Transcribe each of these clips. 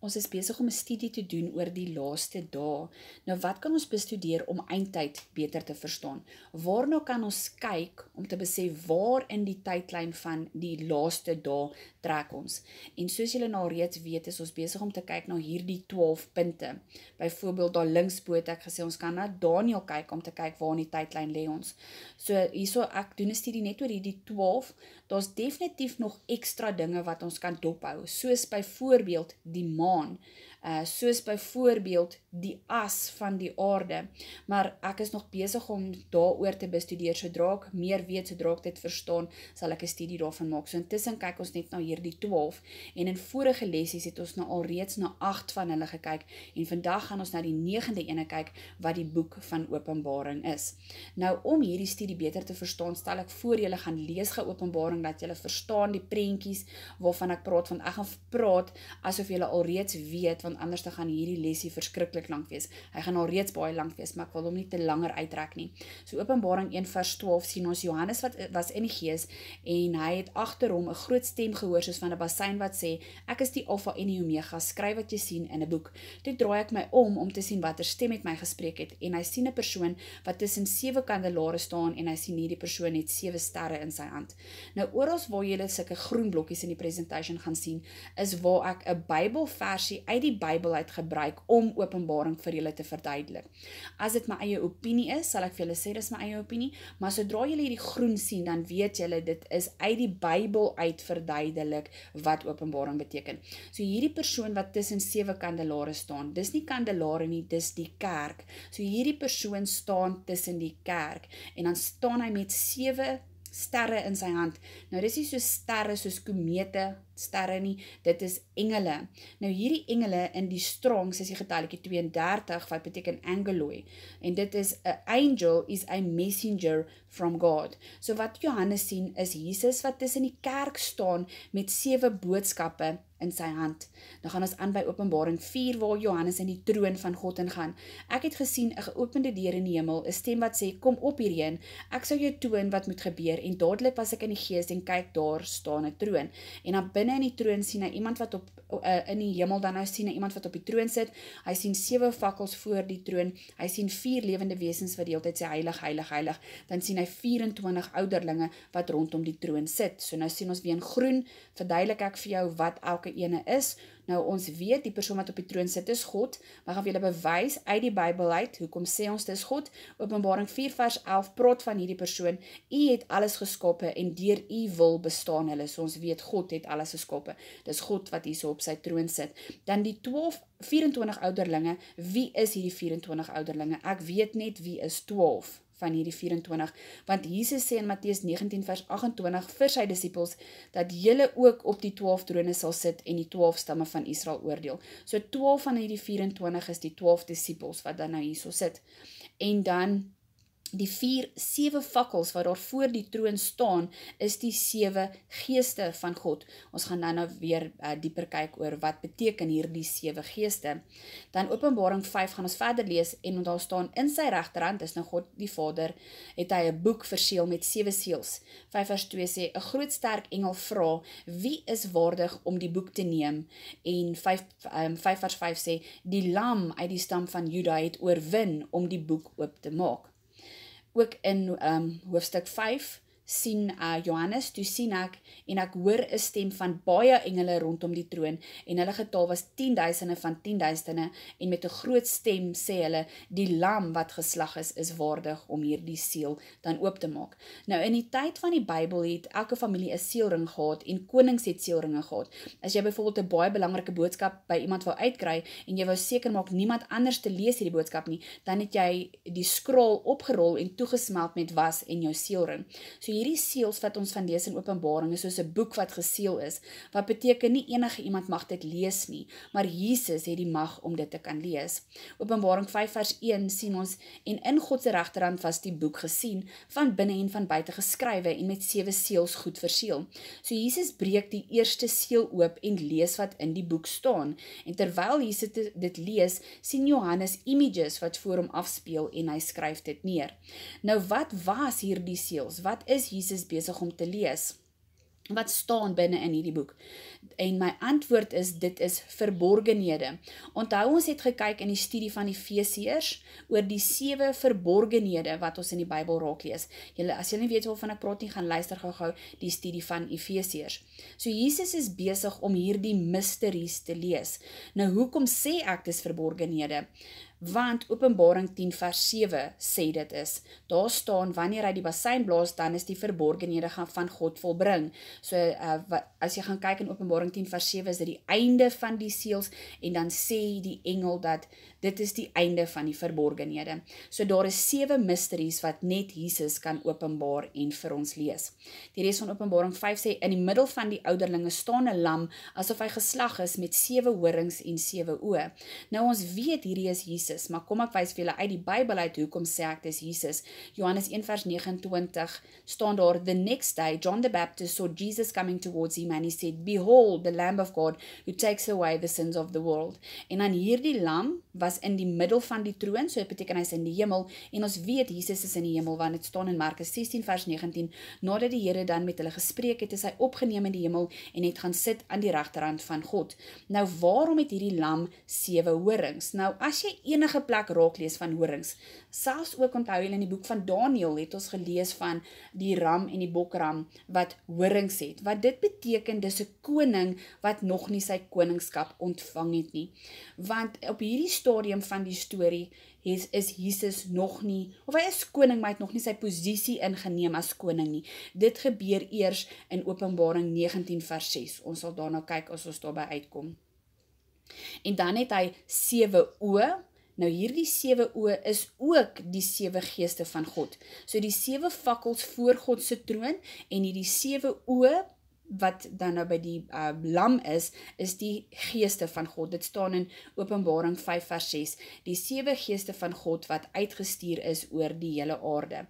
Ons is besig om 'n studie te doen oor die laaste dae. Nou wat kan ons bestudeer om eindtyd beter te verstaan? Waarna kan ons kyk om te besef waar in die tydlyn van die laaste dae trek ons? En soos julle nou reeds weet, is ons besig om te kyk na hierdie 12 punte. Byvoorbeeld daar linksbo het ek gesê ons kan na Daniël kyk om te kyk waar in die tydlyn lê ons. So hierso ek doen 'n studie net oor hierdie 12. Daar's definitief nog ekstra dinge wat ons kan dophou, soos byvoorbeeld die maan, soos byvoorbeeld die as van die aarde, maar ek is nog besig om daaroor te bestudeer. Sodra ek meer weet, sodra ek dit verstaan, sal ek 'n studie daarvan maak. So intussen kyk ons net na hierdie 12, en in vorige lessies het ons nou alreeds na 8 van hulle gekyk, en vandag gaan ons na die 9de ene kyk, wat die boek van Openbaring is. Nou, om hierdie studie beter te verstaan, stel ek voor julle gaan lees gou Openbaring, dat julle verstaan die prentjies waarvan ek praat, want ek gaan praat asof julle alreeds weet, want anders dan gaan hierdie lesie verskriklik lank wees. Hy gaan alreeds baie lank wees, maar ek wil hom nie te langer uittrek nie. So Openbaring 1 vers 12 sien ons Johannes wat was in die gees, en hy het agter hom 'n groot stem gehoor soos van 'n bassein wat sê, ek is die Alfa en die Omega, skryf wat jy sien in 'n boek. Toe draai ek my om te sien watter stem met my gespreek het, en hy sien 'n persoon wat tussen 7 kandelare staan, en hy sien hierdie persoon het 7 sterre in sy hand. Nou oral waar julle sulke groen blokkies in die presentation gaan sien, is waar ek 'n Bybelversie uit die Bybel uit gebruik om Openbaring vir julle te verduidelik. As dit my eie opinie is, sal ek vir julle sê dis my eie opinie, maar sodra julle hierdie groen sien, dan weet julle dit is uit die Bybel uit verduidelik wat Openbaring beteken. So hierdie persoon wat tussen 7 kandelare staan, dis nie kandelare nie, dis die kerk. So hierdie persoon staan tussen die kerk, en dan staan hy met 7 sterre in sy hand. Nou dis nie so sterre soos komete, sterre nie, dit is engele. Nou hierdie engele in die Strongs is die getalletjie 32, wat beteken angeloi, en dit is, a angel is a messenger from God. So wat Johannes sien is Jesus wat tussen die kerk staan met 7 boodskappe in sy hand. Dan gaan ons aan by Openbaring 4 waar Johannes in die troon van God ingaan. Ek het gesien 'n geopende deur in die hemel, 'n stem wat sê, kom op hierheen, ek sal jou toon wat moet gebeur, en dadelik was ek in die gees en kyk, daar staan 'n troon. En dan binne in die troon sien hy iemand wat in die hemel, dan nou sien hy iemand wat op die troon sit, hy sien 7 fakkels voor die troon, hy sien 4 lewende wesens wat die hele tyd sê heilig, heilig, heilig, dan sien hy 24 ouderlinge wat rondom die troon sit. So nou sien ons weer in groen, verduidelik ek vir jou wat elke ene is. Nou ons weet, die persoon wat op die troon sit is God, maar gaan vir julle bewys uit die Bybel uit, hoekom sê ons dis God? Openbaring 4 vers 11 praat van hierdie persoon, u het alles geskape en deur u wil bestaan hulle, so ons weet God het alles geskape, dis God wat hier so op sy troon sit. Dan die 24 ouderlinge, wie is hierdie 24 ouderlinge? Ek weet net wie is 12 van hierdie 24, want Jesus sê in Matteus 19 vers 28 vir sy disippels, dat julle ook op die 12 trone sal sit en die 12 stamme van Israel oordeel. So 12 van hierdie 24 is die 12 disippels wat dan nou hierso sit. En dan die 7 fakkels wat daar voor die troon staan, is die 7 geeste van God. Ons gaan dan nou weer dieper kyk oor wat beteken hier die 7 geeste. Dan Openbaring 5 gaan ons verder lees, en daar staan in sy regterhand, is nou God die Vader, het hy 'n boek verseël met 7 seels. 5 vers 2 sê, 'n groot sterk engel vra, wie is waardig om die boek te neem? En 5 vers 5 sê, die lam uit die stam van Juda het oorwin om die boek oop te maak. Ook in hoofstuk 5 sien Johannes, toe sien ek, en ek hoor 'n stem van baie engele rondom die troon, en hulle getal was 10.000 van 10.000, en met 'n groot stem sê hulle, die lam wat geslag is waardig om hierdie seël dan oop te maak. Nou in die tyd van die Bybel het elke familie 'n seelring gehad, en konings het seelringe gehad. As jy byvoorbeeld 'n baie belangrike boodskap by iemand wou uitkry, en jy wou seker maak niemand anders te lees hierdie boodskap nie, dan het jy die skrol opgerol en toegesmelt met was en jou seelring. So hierdie seels wat ons van lees in Openbaring is soos 'n boek wat geseël is, wat beteken nie enige iemand mag dit lees nie, maar Jesus het die mag om dit te kan lees. Openbaring 5 vers 1 sien ons, en in God se regterhand was die boek gesien, van binne en van buite geskrywe en met 7 seels goed verseël. So Jesus breek die eerste seël oop en lees wat in die boek staan, en terwyl Jesus dit lees, sien Johannes images wat voor hom afspeel en hy skryf dit neer. Nou wat was hierdie seels? Wat is Jesus besig om te lees? Wat staan binne in hierdie boek? En my antwoord is, dit is verborgenhede. Onthou ons het gekyk in die studie van Efesiërs oor die 7 verborgenhede wat ons in die Bybel raak lees. As julle nie weet waarvan ek praat nie, gaan luister gou-gou die studie van Efesiërs. So Jesus is besig om hierdie mysteries te lees. Nou hoekom sê ek dis verborgenhede? Want Openbaring 10 vers 7 sê dit is. Daar staan, wanneer hy die bassein blaas, dan is die verborgenhede van God volbring. So as jy gaan kyk in Openbaring 10 vers 7, is dit die einde van die seels, en dan sê die engel dat dit is die einde van die verborgenhede. So daar is 7 mysteries wat net Jesus kan openbaar en vir ons lees. Die res van Openbaring 5 sê, in die middel van die ouderlinge staan 'n lam, asof hy geslag is met 7 horings en 7 oë. Nou ons weet hierdie is Jesus, maar kom ek wys vir julle uit die Bybel uit, hoekom sê ek dis Jesus. Johannes 1 vers 29 staan daar, the next day John the Baptist saw Jesus coming towards him and he said, behold the Lamb of God who takes away the sins of the world. En dan hierdie lam was in die middel van die troon, so dit beteken hy is in die hemel, en ons weet Jesus is in die hemel, want dit staan in Markus 16 vers 19, nadat die Here dan met hulle gespreek het, is hy opgeneem in die hemel en het gaan sit aan die regterhand van God. Nou waarom het hierdie lam 7 horings? Nou as jy enige plek raak lees van horings, selfs ook onthou julle in die boek van Daniël het ons gelees van die ram en die bokram wat horings het. Wat dit beteken, dis 'n koning wat nog nie sy koningskap ontvang het nie. Want op hierdie stadium van die storie is Jesus nog nie, of hy is koning, maar hy het nog nie sy posisie ingeneem as koning nie. Dit gebeur eers in Openbaring 19 vers 6. Ons sal daarna kyk as ons daarby uitkom. En dan het hy 7 oë. Nou hierdie 7 oë is ook die 7 geeste van God. So die 7 fakkels voor God se troon, en hierdie 7 oë wat dan nou by die lam is die geeste van God. Dit staan in Openbaring 5 vers 6. Die 7 geeste van God wat uitgestuur is oor die hele aarde.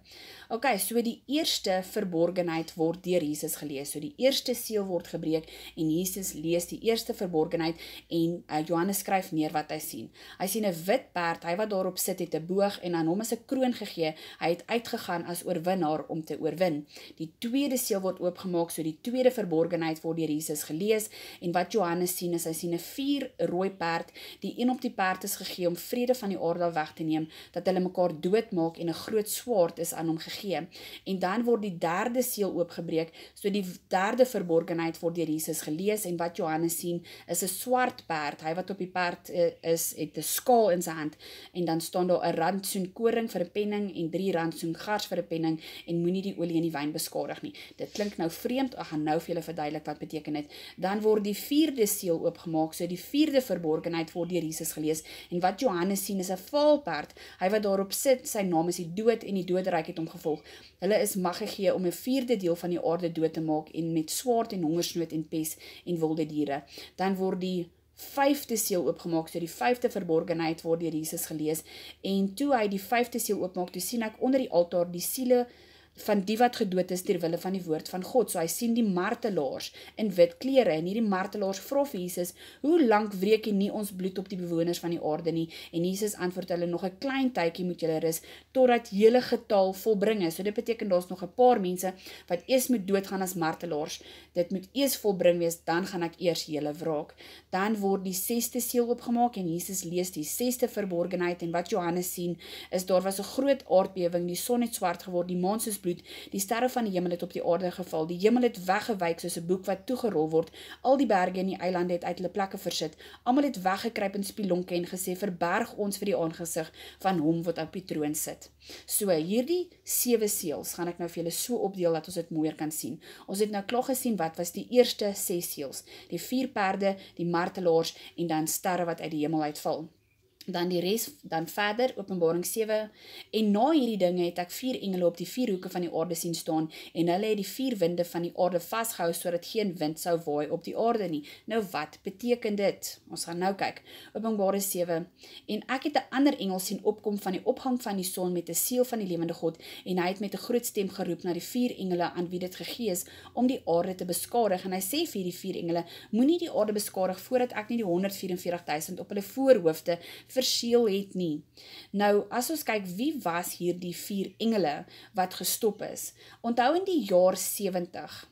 Ok, so die eerste verborgenheid word deur Jesus gelees. So die eerste seël word gebreek en Jesus lees die eerste verborgenheid en Johannes skryf neer wat hy sien. Hy sien 'n wit perd, hy wat daarop sit het 'n boog en aan hom is 'n kroon gegee. Hy het uitgegaan as oorwinnaar om te oorwin. Die tweede seël word oopgemaak, so die tweede verborgenheid word deur Jesus gelees, en wat Johannes sien is, hy sien 'n 4 rooi perd, die een op die perd is gegee om vrede van die aarde weg te neem, dat hulle mekaar doodmaak, en 'n groot swaard is aan hom gegee. En dan word die derde seël oopgebreek, so die derde verborgenheid word deur Jesus gelees, en wat Johannes sien is 'n swart perd, hy wat op die perd is, het 'n skaal in sy hand, en dan staan daar 'n randsoen koring vir 'n penning, en 3 randsoen gars vir 'n penning, en moenie die olie en die wyn beskadig nie. Dit klink nou vreemd, ek gaan nou vir julle verduidelik wat beteken dit. Dan word die 4de seël oopgemaak, so die 4de verborgenheid word deur Jesus gelees, en wat Johannes sien is 'n vaalperd, hy wat daarop sit, sy naam is die dood, en die doderyk het hom gevolg. Hulle is mag gegee om 'n 4de deel van die aarde dood te maak, en met swaard en hongersnood en pes en wilde diere. Dan word die 5de seël oopgemaak, so die 5de verborgenheid word deur Jesus gelees, en toe hy die 5de seël oopmaak, toe sien ek onder die altaar die siele van die wat gedood is ter wille van die woord van God. So hy sien die martelaars in wit klere, en hierdie martelaars vra vir Jesus, hoe lank wreek jy nie ons bloed op die bewoners van die aarde nie? En Jesus antwoord hulle, nog 'n klein tydjie moet julle rus, totdat hele getal volbring is. So dit beteken daar's nog 'n paar mense wat eers moet doodgaan as martelaars. Dit moet eers volbring wees, dan gaan ek eers julle wraak. Dan word die 6de seël oopgemaak, en Jesus lees die 6de verborgenheid, en wat Johannes sien is, daar was 'n groot aardbewing, die son het swart geword, die maan soos bloed, die sterre van die hemel het op die aarde geval, die hemel het weggewyk soos 'n boek wat toegerol word, al die berge en die eilande het uit hulle plekke versit, almal het weggekruip in spilonke en gesê, verberg ons vir die aangesig van hom wat op die troon sit. So, hierdie 7 seëls gaan ek nou vir julle so opdeel dat ons dit mooier kan sien. Ons het nou klaar gesien wat was die eerste 6 seëls, die 4 perde, die martelaars en dan sterre wat uit die hemel uitval. Dan die res, dan verder, Openbaring 7, en na hierdie dinge het ek 4 engele op die 4 hoeke van die aarde sien staan, en hulle het die 4 winde van die aarde vasgehou, sodat geen wind sou waai op die aarde nie. Nou wat beteken dit? Ons gaan nou kyk, Openbaring 7, en ek het 'n ander engel sien opkom van die opgang van die son met 'n seël van die lewende God, en hy het met 'n groot stem geroep na die 4 engele aan wie dit gegee is, om die aarde te beskadig, en hy sê vir die 4 engele, moenie die aarde beskadig, voordat ek nie die 144.000 op hulle voorhoofde verseël het nie. Nou, as ons kyk, wie was hier die 4 engele wat gestop is? Onthou in die jaar 70,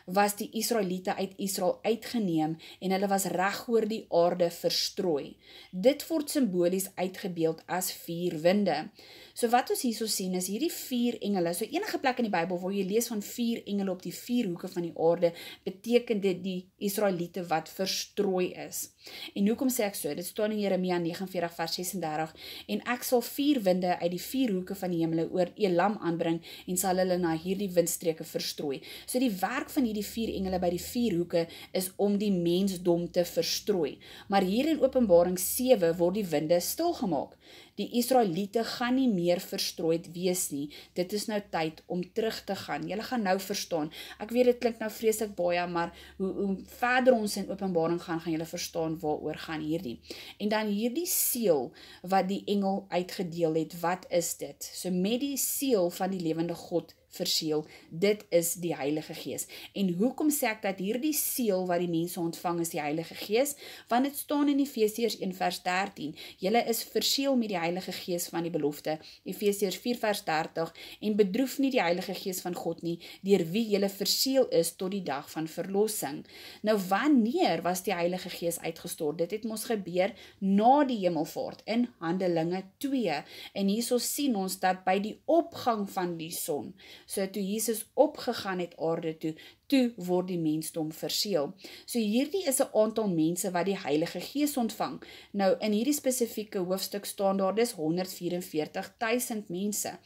was die Israeliete uit Israel uitgeneem en hulle was reg oor die aarde verstrooi. Dit word simbolies uitgebeeld as 4 winde. So wat ons hierso sien is hierdie 4 engele, so enige plek in die Bybel waar jy lees van 4 engele op die 4 hoeke van die aarde, beteken dit die Israeliete wat verstrooi is. En hoekom sê ek so? Dit staan in Jeremia 49 vers 36, en ek sal 4 winde uit die 4 hoeke van die hemele oor Elam aanbring, en sal hulle na hierdie windstreke verstrooi. So die werk van hierdie 4 engele by die 4 hoeke is om die mensdom te verstrooi. Maar hier in Openbaring 7 word die winde stilgemaak. Die Israeliete gaan nie meer verstrooid wees nie. Dit is nou tyd om terug te gaan. Julle gaan nou verstaan. Ek weet dit klink nou vreeslik baie, maar hoe verder ons in Openbaring gaan julle verstaan waaroor gaan hierdie. En dan hierdie seël wat die engel uitgedeel het, wat is dit? So met die seël van die lewende God verseël, dit is die Heilige Gees. En hoekom sê ek dat hierdie seël wat die mense ontvang is die Heilige Gees? Want dit staan in Efesiërs 1 vers 13, julle is verseël met die Heilige Gees van die belofte, Efesiërs 4 vers 30, en bedroef nie die Heilige Gees van God nie, deur wie julle verseël is tot die dag van verlossing. Nou wanneer was die Heilige Gees uitgestort? Dit het mos gebeur na die hemelvaart, in Handelinge 2, en hierso sien ons dat by die opgang van die son, so toe Jesus opgegaan het aarde toe word die mensdom verseël. So hierdie is 'n aantal mense wat die Heilige Gees ontvang. Nou in hierdie spesifieke hoofstuk staan daar dis 144.000 mense.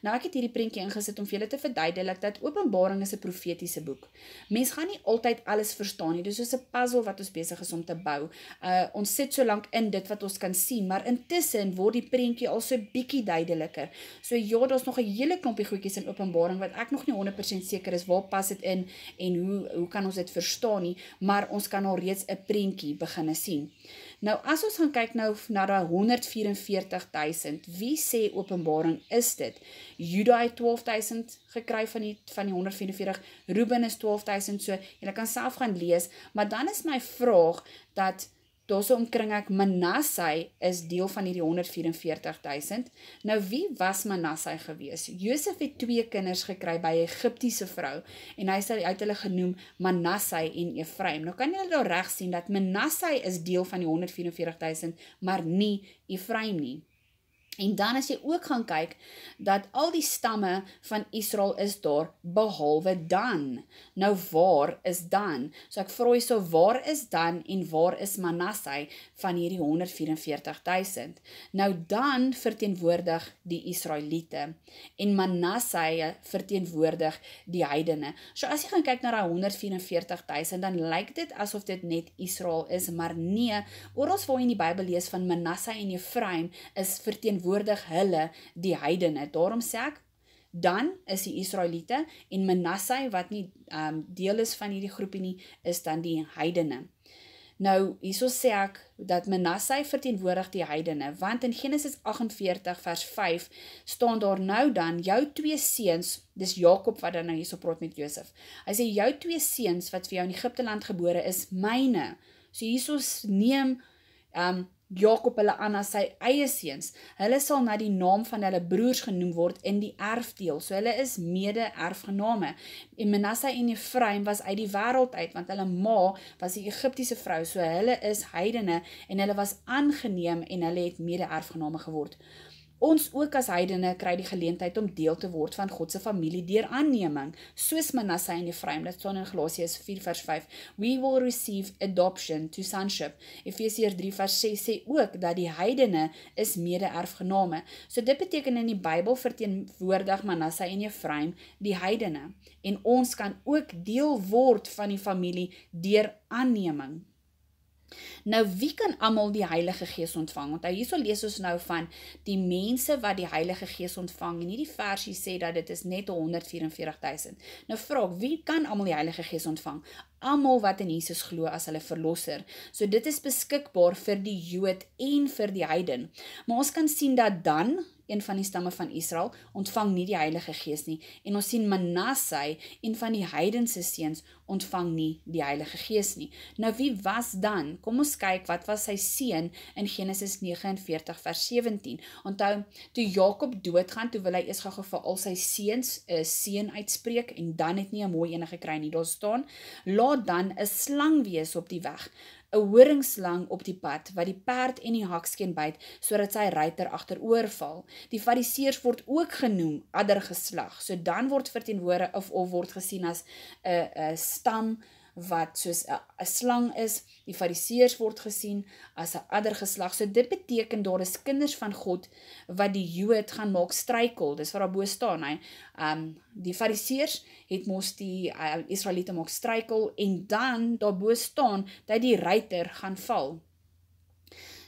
Nou ek het hierdie prentjie ingesit om vir julle te verduidelik dat Openbaring is 'n profetiese boek. Mens gaan nie altyd alles verstaan nie. Dis soos 'n puzzle wat ons besig is om te bou. Ons sit so lank in dit wat ons kan sien, maar intussen word die prentjie al so bietjie duideliker. So ja, daar's nog 'n hele klompie goedjies in Openbaring wat ek nog nie 100% seker is waar pas dit in en hoe kan ons dit verstaan nie, maar ons kan al reeds 'n prentjie begin sien. Nou as ons gaan kyk nou na daai 144.000, wie sê Openbaring is dit? Juda het 12.000 gekry van die 144, Reuben is 12.000, so jy kan self gaan lees, maar dan is my vraag dat daarso omkring ek Manasse is deel van hierdie 144.000. Nou wie was Manasse gewees? Josef het 2 kinders gekry by 'n Egiptiese vrou en hy het hulle genoem Manasse en Efraim. Nou kan julle daar reg sien dat Manasse is deel van die 144.000, maar nie Efraim nie. En dan as jy ook gaan kyk, dat al die stamme van Israel is daar, behalwe Dan. Nou waar is Dan? So ek vra jy so, waar is Dan en waar is Manasse van hierdie 144.000? Nou Dan verteenwoordig die Israeliete en Manasse verteenwoordig die heidene. So as jy gaan kyk na die 144.000, dan lyk dit asof dit net Israel is, maar nee, oral waar jy in die Bybel lees van Manasse en Efraim is verteenwoordig hulle die heidene. Daarom sê ek, Dan is die Israeliete en Manasse wat nie deel is van hierdie groepie nie, is dan die heidene. Nou, hierso sê ek dat Manasse verteenwoordig die heidene, want in Genesis 48 vers 5 staan daar nou dan, jou 2 seuns, dis Jakob wat dan nou hierso praat met Josef. Hy sê, jou 2 seuns wat vir jou in Egipte land gebore is, myne. So hierso neem Jakob hulle aan as sy eie seuns. Hulle sal na die naam van hulle broers genoem word in die erfdeel. So hulle is mede-erfgename. En Manasse en Efraim was uit die wêreld uit, want hulle ma was die Egiptiese vrou. So hulle is heidene en hulle was aangeneem en hulle het mede-erfgename geword. Ons ook as heidene kry die geleentheid om deel te word van God se familie deur aanneming, soos Manasse en Efraim. Dit staan in Galasiërs 4 vers 5. We will receive adoption to sonship. Efesiërs 3 vers 6 sê ook dat die heidene is mede-erfgename. So dit beteken in die Bybel verteenwoordig Manasse en Efraim die heidene. En ons kan ook deel word van die familie deur aanneming. Nou wie kan almal die Heilige Gees ontvang? Want hierso lees ons nou van die mense wat die Heilige Gees ontvang en hierdie versie sê dat dit is net 144.000. Nou vra ek, wie kan almal die Heilige Gees ontvang? almal wat in Jesus glo as hulle verlosser. So dit is beskikbaar vir die Jood en vir die heiden. Maar ons kan sien dat Dan, een van die stamme van Israel, ontvang nie die Heilige Gees nie. En ons sien Manasse, een van die heidense seuns, ontvang nie die Heilige Gees nie. Nou wie was Dan? Kom ons kyk, wat was sy seun in Genesis 49 vers 17. Onthou, toe Jakob doodgaan, toe wil hy eers gou vir al sy seuns 'n seën uitspreek, en Dan het nie 'n mooi ene gekry nie. Daar staan, laat dan 'n slang wees op die weg, 'n horingslang op die pad, wat die perd en die hakskeen byt, sodat sy ruiter agteroor val. Die Fariseërs word ook genoem addergeslag. So Dan word verteenwoordig of word gesien as 'n stam wat soos 'n slang is. Die Fariseërs word gesien as 'n addergeslag. So dit beteken daar is kinders van God wat die Jood gaan maak struikel. Dis wat daar bo staan, hy. Die Fariseërs het mos die Israeliete maak struikel, en dan daarbo staan dat die ruiter gaan val.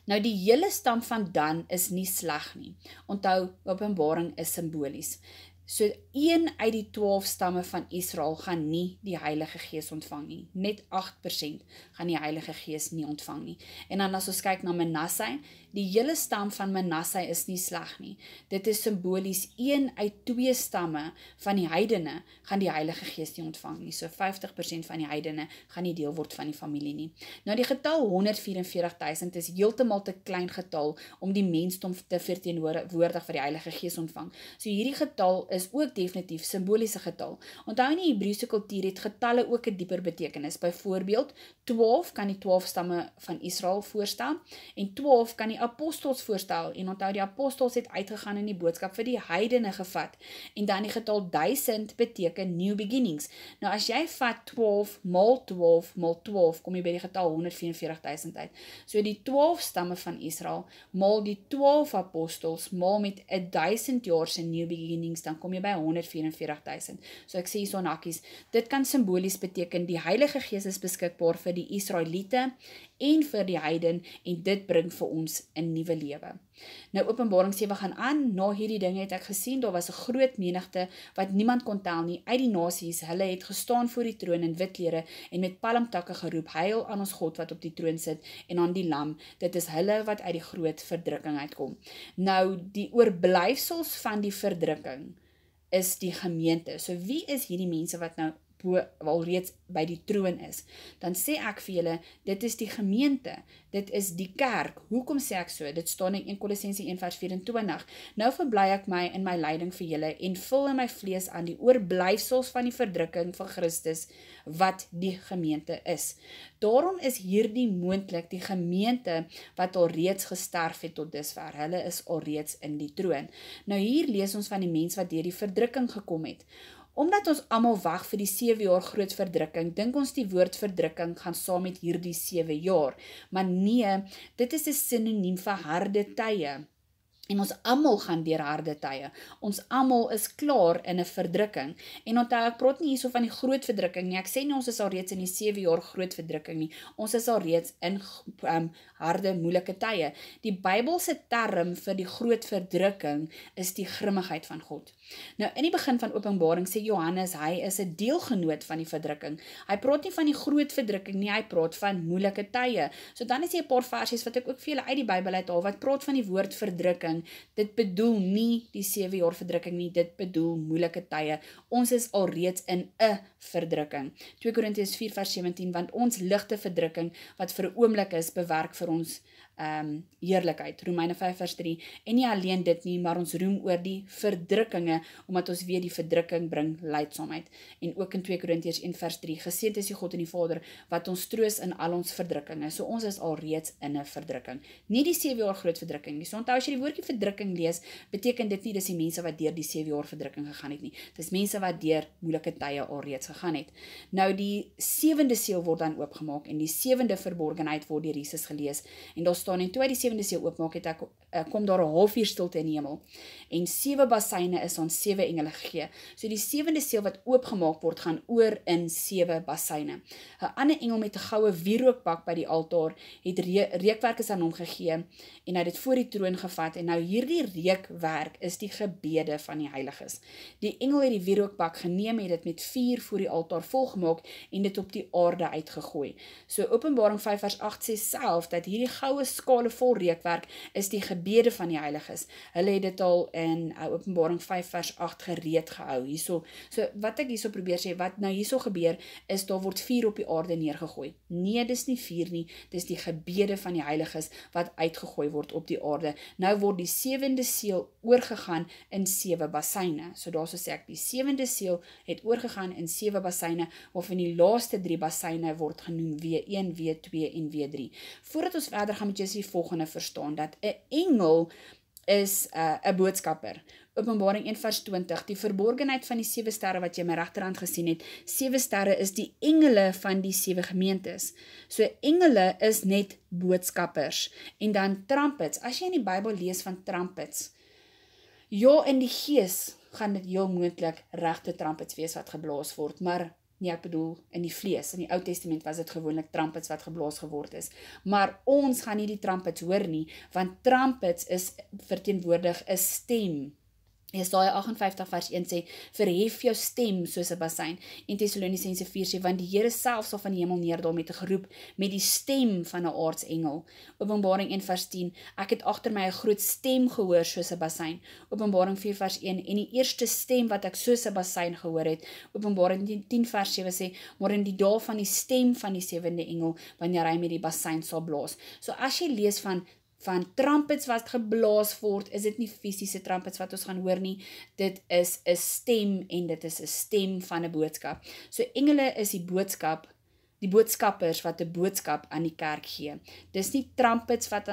Nou die hele stam van Dan is nie sleg nie. Onthou, Openbaring is simbolies. So 1 uit die 12 stamme van Israel gaan nie die Heilige Gees ontvang nie. Net 8% gaan die Heilige Gees nie ontvang nie. En dan as ons kyk na Manasse, die hele stam van Manasse is nie sleg nie. Dit is simbolies 1 uit 2 stamme van die heidene gaan die Heilige Gees nie ontvang nie. So 50% van die heidene gaan nie deel word van die familie nie. Nou die getal 144.000 is heeltemal te klein getal om die mensdom te verteenwoordig vir die Heilige Gees ontvang. So hierdie getal is ook definitief simboliese getal. Onthou in die Hebreëse kultuur het getalle ook 'n dieper betekenis. Byvoorbeeld 12 kan die 12 stamme van Israel voorstel, en 12 kan die apostels voorstel, en onthou die apostels het uitgegaan en die boodskap vir die heidene gevat, en dan die getal 1000 beteken new beginnings. Nou as jy vat 12 maal 12 maal 12, kom jy by die getal 144.000 uit. So die 12 stamme van Israel maal die 12 apostels maal met 1000 jaar se new beginnings, dan kom jy by 144.000. So ek sê hier so hakkies, dit kan simbolies beteken die Heilige Gees is beskikbaar vir die Israeliete en vir die heiden, en dit bring vir ons 'n nuwe lewe. Nou Openbaring 7 gaan aan. Na hierdie dinge het ek gesien, daar was 'n groot menigte wat niemand kon tel nie uit die nasies. Hulle het gestaan voor die troon in wit klere en met palmtakke geroep, heil aan ons God wat op die troon sit en aan die lam. Dit is hulle wat uit die groot verdrukking uitkom. Nou die oorblyfsels van die verdrukking is die gemeente. So wie is hierdie mense wat nou alreeds by die troon is? Dan sê ek vir julle, dit is die gemeente, dit is die kerk. Hoekom sê ek so? Dit staan in 1 Kolossense 1 vers 24. Nou verbly ek my in my lyding vir julle en vul in my vlees aan die oorblyfsels van die verdrukking van Christus, wat die gemeente is. Daarom is hierdie moontlik die gemeente wat alreeds gesterf het tot dusver. Hulle is alreeds in die troon. Nou hier lees ons van die mens wat deur die verdrukking gekom het. Omdat ons almal wag vir die 7 jaar groot verdrukking, dink ons die woord verdrukking gaan saam met hierdie 7 jaar. Maar nee, dit is 'n sinoniem vir harde tye. En ons almal gaan deur harde tye. Ons almal is klaar in 'n verdrukking. En onthou, ek praat nie hierso van die groot verdrukking nie. Ek sê nie ons is al reeds in die 7 jaar groot verdrukking nie. Ons is al reeds in harde, moeilike tye. Die Bybelse term vir die groot verdrukking is die grimmigheid van God. Nou in die begin van Openbaring sê Johannes, hy is 'n deelgenoot van die verdrukking. Hy praat nie van die groot verdrukking nie, hy praat van moeilike tye. So dan is hier 'n paar versies wat ek ook vir julle uit die Bybel uithaal wat praat van die woord verdrukking. Dit bedoel nie die 7 jaar verdrukking nie, dit bedoel moeilike tye. Ons is alreeds in 'n verdrukking. 2 Korintiërs 4 vers 17, want ons ligte verdrukking wat vir 'n oomblik is, bewerk vir ons heerlikheid. Romeine 5 vers 3. En nie alleen dit nie, maar ons roem oor die verdrukkinge, omdat ons weet die verdrukking bring lydsaamheid. En ook in 2 Korintiërs 1 vers 3. Geseënd is die God en die Vader wat ons troos in al ons verdrukkinge. So ons is alreeds in 'n verdrukking. Nie die 7 jaar groot verdrukking nie. So onthou, as jy die woordjie verdrukking lees, beteken dit nie dis die mense wat deur die 7 jaar verdrukking gegaan het nie. Dis mense wat deur moeilike tye alreeds gegaan het. Nou die 7de seël word dan oopgemaak en die 7de verborgenheid word deur Jesus gelees. En daar staan, en toe hy die 7de seël oopmaak het, kom daar 'n halfuur stilte in die hemel. En 7 basyne is aan 7 engele gegee. So die 7de seël wat oopgemaak word, gaan oor in 7 basyne. 'n ander engel met 'n goue wierookbak by die altaar het reukwerk aan hom gegee en hy het dit voor die troon gevat en nou Nou hierdie reukwerk is die gebede van die heiliges. Die engel het die wierookbak geneem, het dit met vuur voor die altaar volgemaak en dit op die aarde uitgegooi. So Openbaring 5 vers 8 sê self dat hierdie goue skale vol reukwerk is die gebede van die heiliges. Hulle het dit al in Openbaring 5 vers 8 gereed gehou. Hierso, so wat ek hierso probeer sê, wat nou hierso gebeur, is daar word vuur op die aarde neergegooi. Nee, dis nie vuur nie, dis die gebede van die heiliges wat uitgegooi word op die aarde. Nou word die 7de seël oorgegaan in 7 bassyne. So daarso sê ek, die 7de seël het oorgegaan in 7 bassyne, waarvan die laaste 3 bassyne word genoem W1, W2 en W3. Voordat ons verder gaan, moet jy die volgende verstaan, dat 'n engel is 'n boodskapper. Openbaring 1 vers 20, die verborgenheid van die 7 sterre wat jy my regterhand gesien het, 7 sterre is die engele van die 7 gemeentes. So engele is net boodskappers. En dan trumpets, as jy in die Bybel lees van trumpets, ja, in die gees gaan dit heel moontlik regte trumpets wees wat geblaas word, maar nee, ek bedoel, in die vlees, in die Ou Testament was dit gewoonlik trumpets wat geblaas geword is. Maar ons gaan nie die trumpets hoor nie, want trumpets is verteenwoordig 'n stem. Jesaja 58 vers 1 sê, verhef jou stem soos 'n bassein. En Tessalonisense 4 sê, want die Here self sal van die hemel neerdaal met 'n geroep, met die stem van 'n aartsengel. Openbaring 1 vers 10, ek het agter my 'n groot stem gehoor soos 'n bassein. Openbaring 4 vers 1, en die eerste stem wat ek soos 'n bassein gehoor het. Openbaring 10 vers 7 sê, maar in die dae van die stem van die 7de engel, wanneer hy met die bassein sal blaas. So as jy lees van trumpets wat geblaas word, is dit nie fisiese trumpets wat ons gaan hoor nie, dit is 'n stem en dit is 'n stem van 'n boodskap. So engele is die boodskappers wat 'n boodskap aan die kerk gee. Dis nie trumpets wat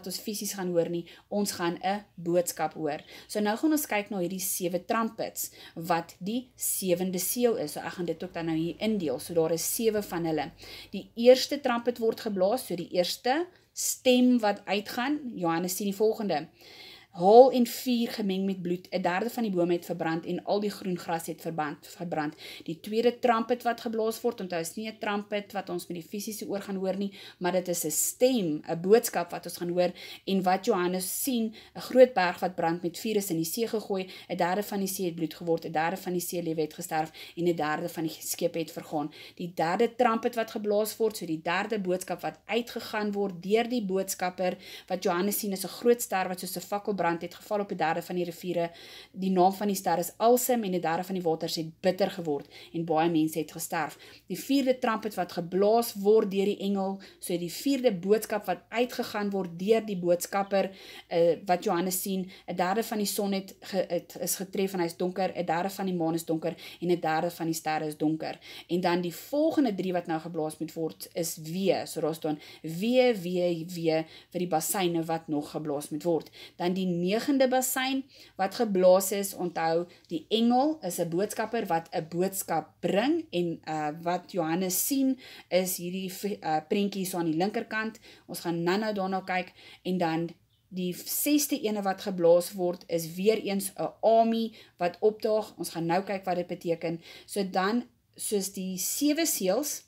ons fisies gaan hoor nie, ons gaan 'n boodskap hoor. So nou gaan ons kyk na hierdie 7 trumpets, wat die 7de seël is. So ek gaan dit ook dan nou hier indeel, so daar is 7 van hulle. Die eerste trumpet word geblaas, so die eerste stem wat uitgaan, Johannes sien die volgende, haal en vuur gemeng met bloed, 1/3 van die bome het verbrand en al die groen gras het verbrand. Die tweede trumpet wat geblaas word, onthou is nie 'n trumpet wat ons met die fisiese oor gaan hoor nie, maar dit is 'n stem, 'n boodskap wat ons gaan hoor, en wat Johannes sien, 'n groot berg wat brand met vuur is in die see gegooi, 1/3 van die see het bloed geword, 1/3 van die seelewe het gesterf en 1/3 van die skepe het vergaan. Die derde trumpet wat geblaas word, so die derde boodskap wat uitgegaan word deur die boodskapper, wat Johannes sien is 'n groot ster wat soos 'n fakkelbrand het geval op 1/3 van die riviere. Die naam van die ster is Alsem en 1/3 van die waters het bitter geword en baie mense het gesterf. Die 4de trumpet wat geblaas word deur die engel, so die 4de boodskap wat uitgegaan word deur die boodskapper, wat Johannes sien, 1/3 van die son is getref en hy is donker, 1/3 van die maan is donker en 1/3 van die sterre is donker. En dan die volgende 3 wat nou geblaas moet word is wee, so daar staan wee vir die bassyne wat nog geblaas moet word. Dan die 9de bassein wat geblaas is, onthou, die engel is 'n boodskapper wat 'n boodskap bring, en wat Johannes sien is hierdie prentjie so aan die linkerkant. Ons gaan nou daarna kyk, en dan die 6de ene wat geblaas word is weer eens 'n army wat opdaag. Ons gaan nou kyk wat dit beteken. So dan, soos die 7 seëls,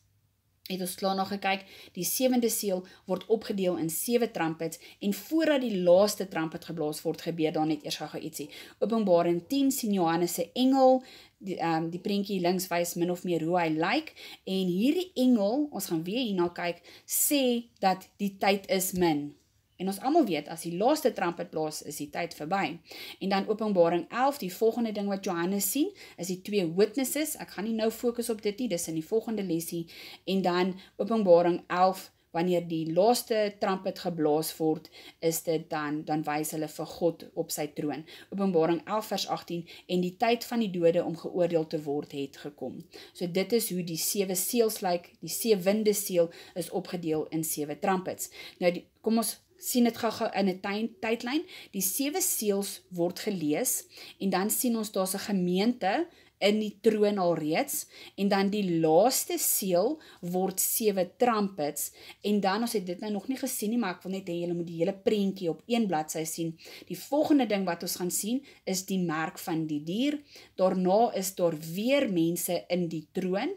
het ons klaar nog gekyk, die 7de seël word opgedeel in 7 trumpets, en voordat die laaste trumpet geblaas word, gebeur daar net eers gou ietsie. Openbaring 10 sien Johannes se engel, die prentjie links wys min of meer hoe hy lyk, en hierdie engel, ons gaan weer hierna kyk, sê dat die tyd is min. En ons almal weet, as die laaste trumpet blaas, is die tyd verby. En dan Openbaring 11, die volgende ding wat Johannes sien, is die 2 witnesses. Ek gaan nie nou fokus op dit nie, dis in die volgende lesie. En dan Openbaring 11, wanneer die laaste trumpet geblaas word, is dit dan wys hulle vir God op sy troon. Openbaring 11 vers 18, en die tyd van die dode om geoordeel te word het gekom. So dit is hoe die 7 seëls lyk. Die 7de seël is opgedeel in 7 trumpets. Nou, kom ons sien dit gou in 'n tydlyn. Die 7 seëls word gelees, en dan sien ons daar's 'n gemeente in die troon alreeds, en dan die laaste seël word 7 trumpets, en dan, ons het dit nou nog nie gesien nie, maar ek wil net hê julle moet die hele prentjie op 1 bladsy sien. Die volgende ding wat ons gaan sien, is die merk van die dier. Daarna is daar weer mense in die troon,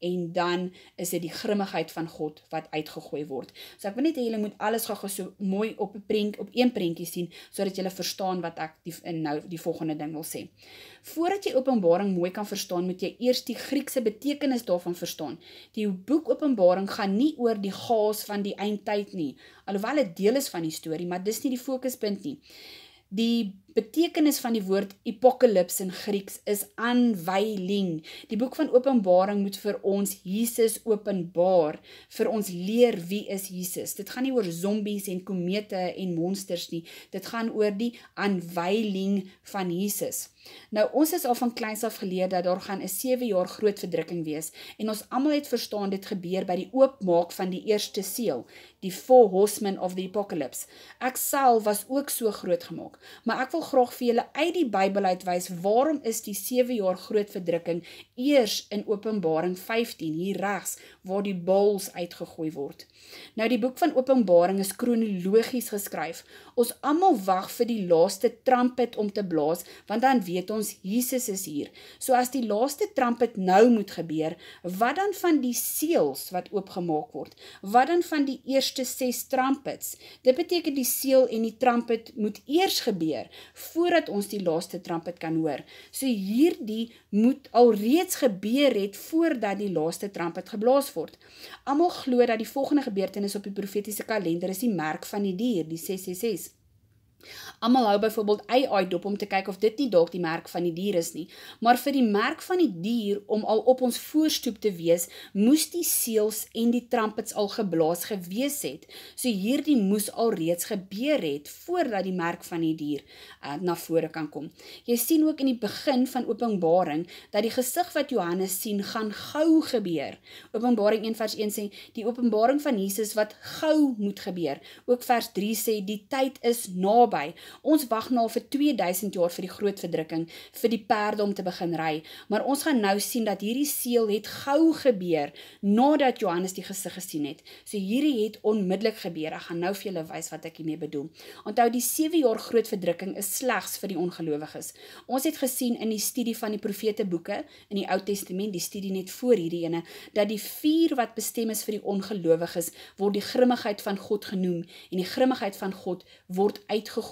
en dan is dit die grimmigheid van God wat uitgegooi word. So ek wil net hê julle moet alles gou so mooi op een prentjie sien, sodat julle verstaan wat ek nou die volgende ding wil sê. Voordat jy Openbaring mooi kan verstaan, moet jy eers die Griekse betekenis daarvan verstaan. Die boek Openbaring gaan nie oor die chaos van die eindtyd nie, alhoewel dit deel is van die storie, maar dis nie die fokuspunt nie. Die betekenis van die woord apocalypse in Grieks is aanwyling. Die boek van Openbaring moet vir ons Jesus openbaar, vir ons leer wie is Jesus. Dit gaan nie oor zombies en komete en monsters nie, dit gaan oor die aanwyling van Jesus. Nou, ons is al van kleins af geleer dat daar gaan 'n 7 jaar groot verdrukking wees, en ons almal het verstaan dit gebeur by die oopmaak van die eerste seël, die 4 horsemen of the apocalypse. Ek self was ook so groot gemaak, maar ek wil graag vir julle uit die Bybel uitwys, waarom is die 7 jaar groot verdrukking eers in Openbaring 15, hier regs, waar die bowls uitgegooi word. Nou, die boek van Openbaring is kronologies geskryf. Ons almal wag vir die laaste trumpet om te blaas, want dan weet ons, Jesus is hier. So as die laaste trumpet nou moet gebeur, wat dan van die seels wat oopgemaak word? Wat dan van die eerste 6 trumpets? Dit beteken die seel en die trumpet moet eers gebeur, voordat ons die laaste trumpet kan hoor. So hierdie moet alreeds gebeur het, voordat die laaste trumpet geblaas word. Almal glo dat die volgende gebeurtenis op die profetiese kalender is die merk van die dier, die 666. Almal hou byvoorbeeld ei dop om te kyk of dit nie dalk die merk van die dier is nie, maar vir die merk van die dier om al op ons voorstoep te wees, moes die seels en die trumpets al geblaas gewees het. So hierdie moes al reeds gebeur het, voordat die merk van die dier na vore kan kom. Jy sien ook in die begin van Openbaring, dat die gesig wat Johannes sien, gaan gou gebeur. Openbaring 1 vers 1 sê, die openbaring van Jesus wat gou moet gebeur. Ook vers 3 sê, die tyd is naby. Ons wag nou vir 2000 jaar vir die groot verdrukking, vir die perde om te begin ry, maar ons gaan nou sien dat hierdie seël het gou gebeur, nadat Johannes die gesig gesien het. So hierdie het onmiddellik gebeur. Ek gaan nou vir julle wys wat ek hiermee bedoel. Onthou, die 7 jaar groot verdrukking is slegs vir die ongelowiges. Ons het gesien in die studie van die profeteboeke, in die Ou Testament, die studie net voor hierdie ene, dat die 4 wat bestem is vir die ongelowiges, word die grimmigheid van God genoem, en die grimmigheid van God word uitgegooi.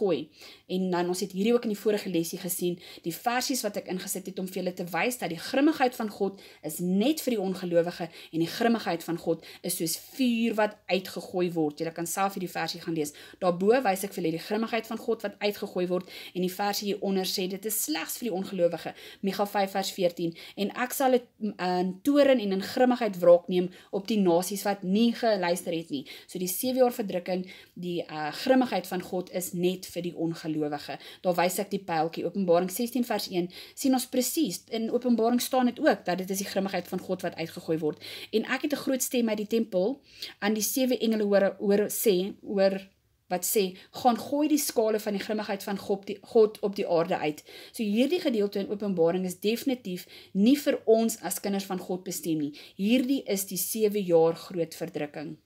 En dan, ons het hierdie ook in die vorige lesie gesien, die versies wat ek ingesit het om vir julle te wys, dat die grimmigheid van God is net vir die ongelowige, en die grimmigheid van God is soos vuur wat uitgegooi word. Julle kan self hierdie versie gaan lees. Daarbo wys ek vir julle die grimmigheid van God wat uitgegooi word, en die versie hieronder sê, dit is slegs vir die ongelowige. Micha 5 vers 14, en ek sal in toren en in grimmigheid wraak neem op die nasies wat nie geluister het nie. So die 7 jaar verdrukking, die grimmigheid van God is net vir die ongelowige. Daar wys ek die pyltjie, Openbaring 16 vers 1, sien ons presies, in Openbaring staan dit ook, dat dit is die grimmigheid van God wat uitgegooi word. En ek het 'n groot stem uit die tempel aan die 7 engele hoor wat sê, gaan gooi die skale van die grimmigheid van God op die aarde uit. So hierdie gedeelte in Openbaring is definitief nie vir ons as kinders van God bestem nie. Hierdie is die 7 jaar groot verdrukking.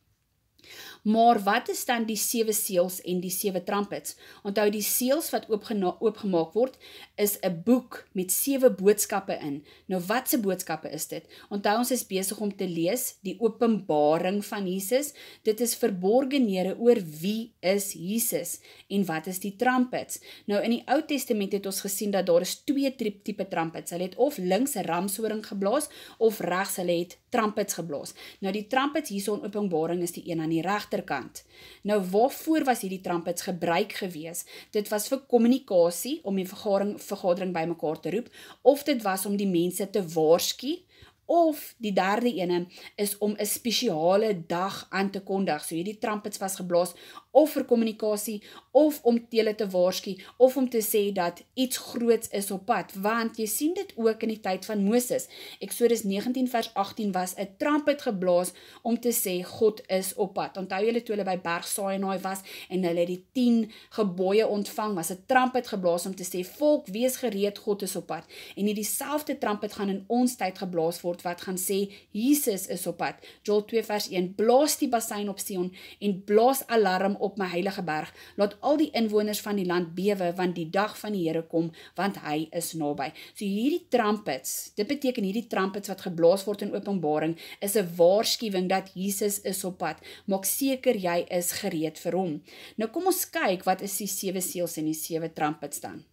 Maar wat is dan die 7 seels en die 7 trumpets? Onthou, die seels wat oopgemaak word, is 'n boek met 7 boodskappe in. Nou, wat se boodskappe is dit? Onthou, ons is besig om te lees die openbaring van Jesus. Dit is verborgenhede oor wie is Jesus en wat is die trumpets. Nou, in die Ou Testament het ons gesien dat daar is 2 tipe trumpets. Hulle het of links 'n ramshoring geblaas, of regs hulle het trumpets geblaas. Nou, die trumpets hierso in Openbaring is die een aan die regterkant. Nou, waarvoor was hierdie trumpets gebruik gewees? Dit was vir kommunikasie, om die vergadering bymekaar te roep, of dit was om die mense te waarsku, of die derde ene is om 'n spesiale dag aan te kondig. So hierdie trumpets was geblaas of vir kommunikasie, of om julle te waarsku, of om te sê dat iets groots is op pad, want jy sien dit ook in die tyd van Moses. Exodus 19 vers 18 was 'n trumpet geblaas om te sê God is op pad. Onthou julle toe hulle by Berg Sainaai was en hulle die 10 gebooie ontvang, was 'n trumpet geblaas om te sê volk, wees gereed, God is op pad. En hierdie selfde trumpet gaan in ons tyd geblaas word word wat gaan sê, Jesus is op pad. Joel 2 vers 1, blaas die bassein op Sion en blaas alarm op my heilige berg. Laat al die inwoners van die land bewe, want die dag van die Here kom, want hy is naby. So hierdie trumpets, dit beteken hierdie trumpets wat geblaas word in Openbaring, is 'n waarskuwing dat Jesus is op pad. Maak seker jy is gereed vir hom. Nou kom ons kyk, wat is die 7 seels en die 7 trumpets dan?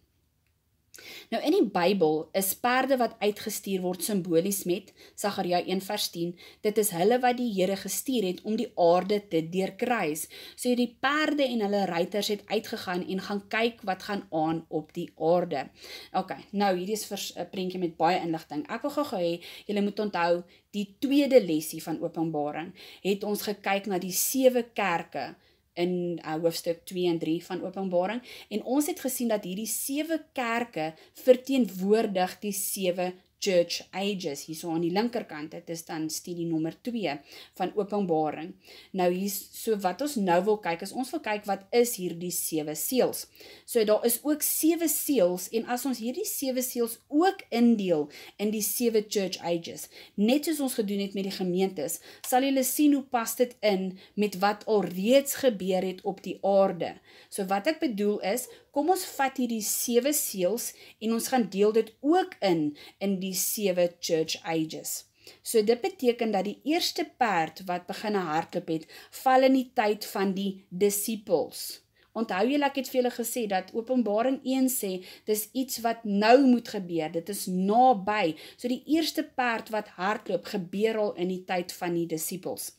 Nou in die Bybel is perde wat uitgestuur word simbolies met Sagaria 1 vers 10, dit is hulle wat die Here gestuur het om die aarde te deurkruis. So die perde en hulle ruiters het uitgegaan en gaan kyk wat gaan aan op die aarde. Ok, nou hierdie is 'n prentjie met baie inligting. Ek wil gou hê, julle moet onthou, die tweede lesie van Openbaring het ons gekyk na die 7 kerke in hoofstuk 2 en 3 van Openbaring, en ons het gesien dat hierdie 7 kerke verteenwoordig die 7 church ages, hierso aan die linkerkant, dit is dan studie nommer 2 van Openbaring. Nou so wat ons nou wil kyk, is ons wil kyk wat is hierdie 7 seels. So daar is ook 7 seels, en as ons hierdie 7 seels ook indeel in die 7 church ages, net soos ons gedoen het met die gemeentes, sal julle sien hoe pas dit in met wat al reeds gebeur het op die aarde. So wat ek bedoel is, kom ons vat hierdie 7 seels en ons gaan deel dit ook in die 7 church ages. So dit beteken dat die eerste perd wat begin hardloop het, val in die tyd van die disciples. Onthou julle, ek het vir julle gesê dat Openbaring 1 sê, dis iets wat nou moet gebeur, dit is naby. So die eerste perd wat hardloop, gebeur al in die tyd van die disciples.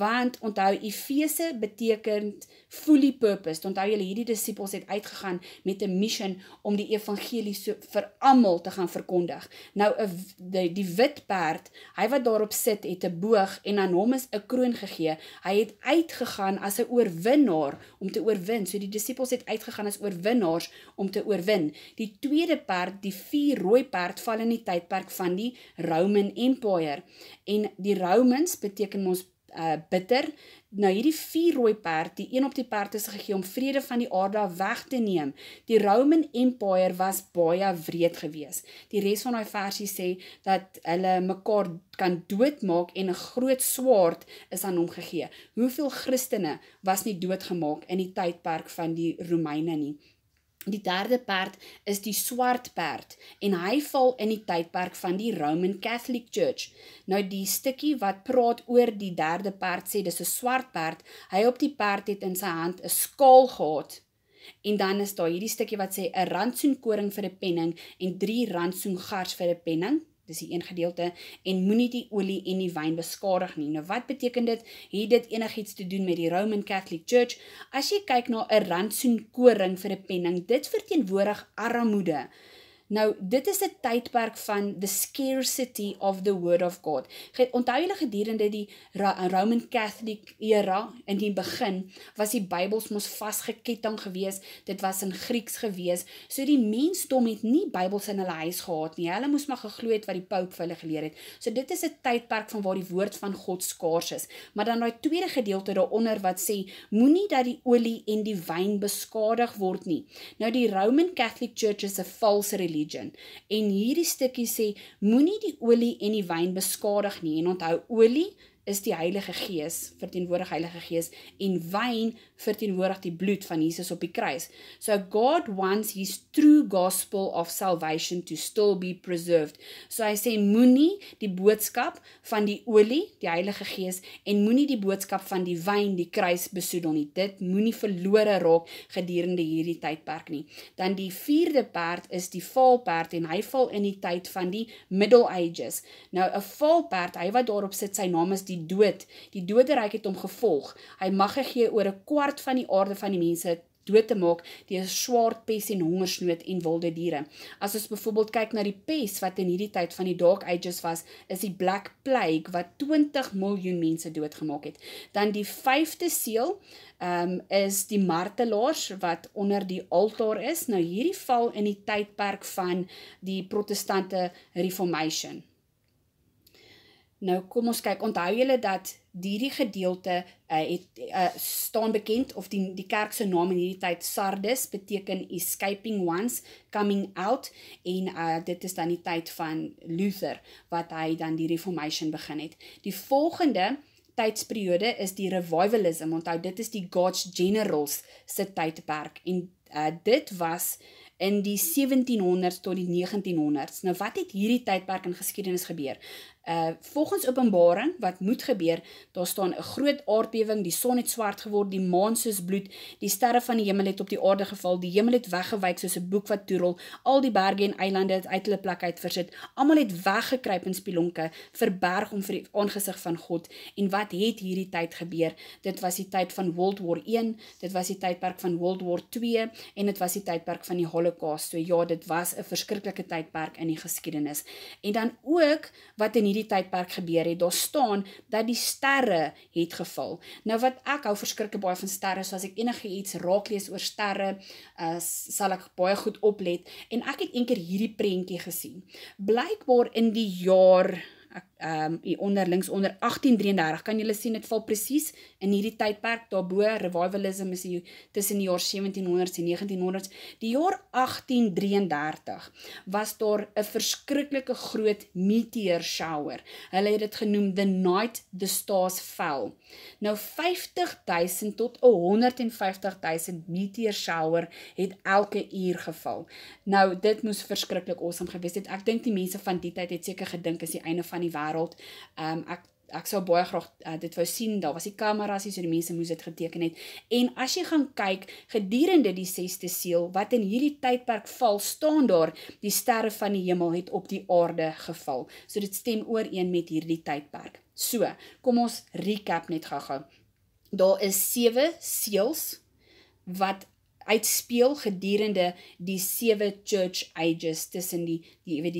Want onthou, Efese beteken fully purposed. Onthou julle, hierdie disciples het uitgegaan met 'n mission om die evangelie so vir almal te gaan verkondig. Nou die wit perd, hy wat daarop sit, het 'n boog en aan hom is 'n kroon gegee. Hy het uitgegaan as 'n oorwinnaar om te oorwin. So die disciples het uitgegaan as oorwinnaars om te oorwin. Die tweede perd, die 4 rooi perd, val in die tydperk van die Roman Empire. En die Romans beteken ons bitter. Nou hierdie 4 rooi perd, die een op die perd is gegee om vrede van die aarde af weg te neem. Die Roman Empire was baie wreed gewees. Die res van die versie sê dat hulle mekaar kan doodmaak en 'n groot swaard is aan hom gegee. Hoeveel Christene was nie doodgemaak in die tydperk van die Romeine nie? Die derde perd is die swart perd en hy val in die tydperk van die Roman Catholic Church. Nou die stukkie wat praat oor die derde perd sê, dis 'n swart perd, hy op die perd het in sy hand 'n skaal gehad. En dan is daar hierdie stukkie wat sê 'n rantsoen koring vir 'n penning en 3 rantsoen gars vir 'n penning. Dis die een gedeelte, en moenie die olie en die wyn beskadig nie. Nou wat beteken dit? Het dit enigiets te doen met die Roman Catholic Church? As jy kyk na 'n rantsoen koring vir 'n penning, dit verteenwoordig armoede. Nou, dit is 'n tydperk van the scarcity of the word of God. Onthou julle gedurende die Roman Catholic era, in die begin, was die Bybels mos vasgeketting gewees, dit was in Grieks gewees, so die mensdom het nie Bybels in hulle huis gehad nie, hulle moes maar geglo het wat die Pope vir hulle geleer het. So dit is 'n tydperk van waar die woord van God skaars is. Maar dan daai tweede gedeelte daaronder wat sê, moenie dat die olie en die wyn beskadig word nie. Nou die Roman Catholic Church is 'n false religion. En hierdie stukkie sê, moenie die olie en die wyn beskadig nie. En onthou, olie is die Heilige Gees, verteenwoordig Heilige Gees, en wyn verteenwoordig die bloed van Jesus op die kruis. So God wants his true gospel of salvation to still be preserved. So hy sê, moenie die boodskap van die olie, die Heilige Gees, en moenie die boodskap van die wyn, die kruis besoedel nie. Dit moenie verlore raak gedurende hierdie tydperk nie. Dan die 4de perd is die valperd, en hy val in die tyd van die Middle Ages. Nou 'n valperd, hy wat daarop sit, sy naam is die dood. Die doderyk het hom gevolg. Hy mag gegee oor 'n kwart van die aarde van die mense dood te maak deur swaard, pes en hongersnood en wilde diere. As ons byvoorbeeld kyk na die pes wat in hierdie tyd van die Dark Ages was, is die Black Plague wat 20 miljoen mense doodgemaak het. Dan die 5de seël is die martelaars wat onder die altaar is. Nou hierdie val in die tydperk van die protestante Reformation. Nou kom ons kyk, onthou julle dat hierdie gedeelte staan bekend, of die kerk se naam in hierdie tyd Sardis beteken escaping ones, coming out, en dit is dan die tyd van Luther, wat hy dan die Reformation begin het. Die volgende tydsperiode is die Revivalism, onthou dit is die God's Generals se tydperk, en dit was in die 1700s tot die 1900s. Nou wat het hierdie tydperk in geskiedenis gebeur? Volgens Openbaring, wat moet gebeur, daar staan 'n groot aardbewing, die son het swart geword, die maan soos bloed, die sterre van die hemel het op die aarde geval, die hemel het weggewyk soos 'n boek wat toerol, al die berge en eilande het uit hulle plek uit versit, almal het weggekruip in spelonke, verberg om vir die aangesig van God. En wat het hierdie tyd gebeur? Dit was die tyd van World War I, dit was die tydperk van World War II, en dit was die tydperk van die Holocaust. So ja, dit was 'n verskriklike tydperk in die geskiedenis. En dan ook, wat in hierdie tydperk gebeur het, daar staan dat die sterre het geval. Nou wat ek hou verskriklik baie van sterre, so as ek enige iets raak lees oor sterre, sal ek baie goed oplet, en ek het eendag hierdie prentjie gesien. Blykbaar in die jaar links onder 1833, kan julle sien, dit val presies in hierdie tydperk, daarbo, Revivalism is tussen die jaar 1700s en 1900s, die jaar 1833 was daar 'n verskriklike groot meteor shower. Hulle het dit genoem The Night the Stars Fell. Nou 50.000 tot 150.000 meteor shower het elke uur geval. Nou dit moes verskriklik awesome gewees het. Ek dink die mense van die tyd het seker gedink is die einde van die wêreld. Ek sou baie graag dit wou sien, daar was die kameras, so die mense moes dit geteken het. En as jy gaan kyk, gedurende die 6de seël, wat in hierdie tydperk val, staan daar, die sterre van die hemel het op die aarde geval. So dit stem ooreen met hierdie tydperk. So, kom ons recap net gou-gou. Daar is 7 seëls wat uitspeel gedurende die 7 church ages, tussen die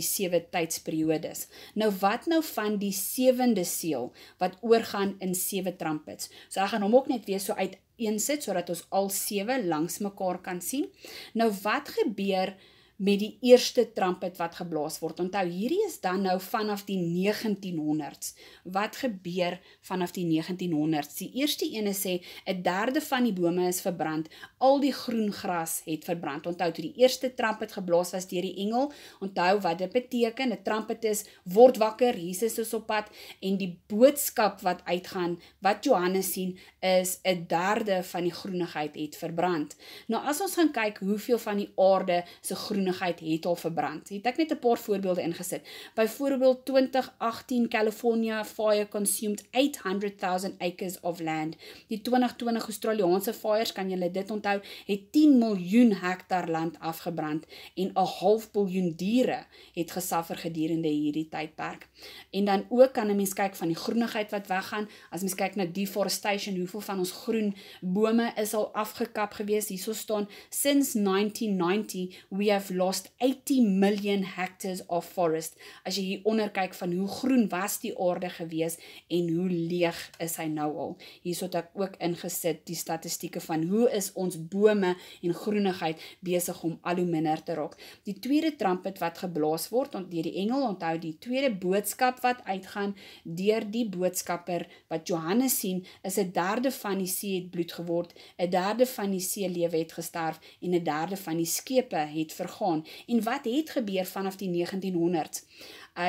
7 tydsperiodes. Nou wat nou van die 7de seël, wat oorgaan in 7 trumpets? So ek gaan hom ook net weer so uiteensit, sodat ons al 7 langs mekaar kan sien. Nou wat gebeur met die eerste trumpet wat geblaas word? Onthou, hierdie is dan nou vanaf die 1900s. Wat gebeur vanaf die 1900s? Die eerste ene sê, 1/3 van die bome is verbrand, al die groen gras het verbrand. Onthou, toe die eerste trumpet geblaas was deur die engel, onthou wat dit beteken, 'n trumpet is, word wakker, Jesus is op pad, en die boodskap wat uitgaan, wat Johannes sien, is 1/3 van die groenigheid het verbrand. Nou as ons gaan kyk, hoeveel van die aarde se groenigheid het al verbrand. Het ek net 'n paar voorbeelde ingesit. Byvoorbeeld 2018 California fire consumed 800,000 acres of land. Die 2020 Australiaanse fires, kan julle dit onthou, het 10 miljoen hektar land afgebrand en 0,5 biljoen diere het gesuffer gedurende hierdie tydperk. En dan ook kan 'n mens kyk van die groenigheid wat weggaan. As mens kyk na deforestation, hoeveel van ons groen bome is al afgekap gewees. Hierso staan, since 1990 we have lost 80 million hectares of forest. As jy hieronder kyk van hoe groen was die aarde gewees en hoe leeg is hy nou al. Hierso het ek ook ingesit die statistieke van hoe is ons bome en groenigheid besig om al hoe minder te raak. Die tweede trumpet wat geblaas word deur die engel, onthou die tweede boodskap wat uitgaan deur die boodskapper wat Johannes sien, is 1/3 van die see het bloed geword, 1/3 van die seelewe het gesterf en 1/3 van die skepe het vergaan. En wat het gebeur vanaf die 1900s?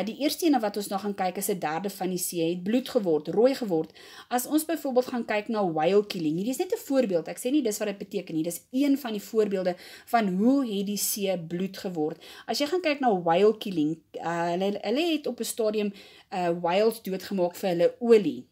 Die eerste ene wat ons nog gaan kyk is 1/3 van die see het bloed geword, rooi geword. As ons byvoorbeeld gaan kyk na whale killing, hierdie is net 'n voorbeeld, ek sê nie dis wat dit beteken nie, dis een van die voorbeelde van hoe het die see bloed geword. As jy gaan kyk na whale killing, hulle het op 'n stadium whales doodgemaak vir hulle olie.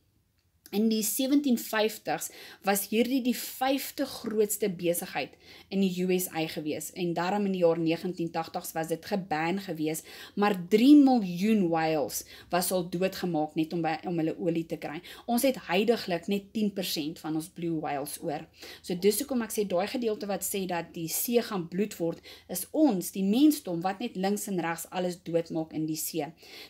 In die 1750s was hierdie die 5de grootste besigheid in die USA gewees, en daarom in die jaar 1980s was dit geban gewees, maar 3 miljoen whales was al doodgemaak net om hulle olie te kry. Ons het huidiglik net 10% van ons blue whales oor. So dis hoekom ek sê, daai gedeelte wat sê dat die see gaan bloed word, is ons, die mensdom, wat net links en regs alles doodmaak in die see.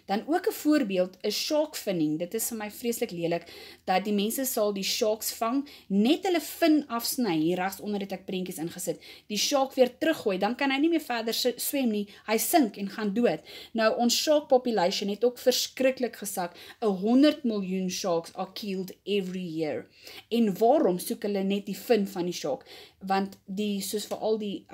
Dan ook 'n voorbeeld is shark finning. Dit is vir my vreeslik lelik, dat die mense sal die sharks vang, net hulle fin afsny, hier regs onder het ek prentjies ingesit, die shark weer teruggooi, dan kan hy nie meer verder swem nie, hy sink en gaan dood. Nou, ons shark population het ook verskriklik gesak, 100 miljoen sharks are killed every year. En waarom soek hulle net die fin van die shark? Want soos vir al die